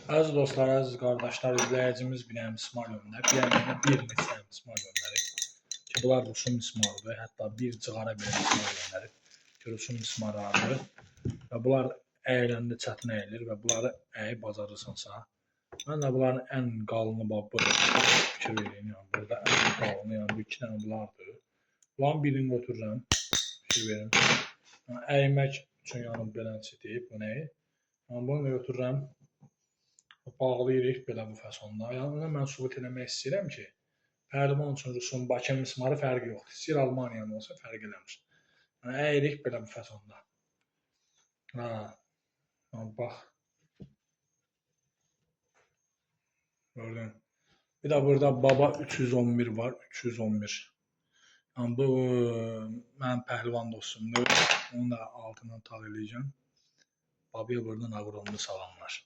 Əziz dostlar, əziz qardaşlar, izləyicimiz bir dənə mismar göndərib. Yəni bir neçə mismar göndərib. Ki, bunlar Rusun mismarıdır. Hətta bir cığara belə mismar göndərib. Ki, Rusun mismarlarıdır. Və bunlar əyiləndə çətin əyilir və bunları əyib bacarırsansa. Mən də bunların ən qalını budur. Fikir verin, yəni burada ən qalını, yəni bu iki dənə bunlardır. Bunların birini götürürəm. Fikir verin. Yəni, əymək üçün yəni belə deyib bu nəyi? Yəni bunu da götürürəm. Bağlayırıq belə bu fəsonda. Yəni mən sübut eləmək istəyirəm ki, pəhlivan üçün Rusun Bakı mismarı fərqi yoxdur. İstəyir Almaniyanın olsa fərq eləmir. Yəni əyirik belə bu fəsonda. Bax. Gördün. Bir də burada Baba 311 var, 311. Yəni bu mənim pəhlivan dostumdur. Onu da altından tağ eləyəcəm. Babaya buradan ağırlıqlı salamlar.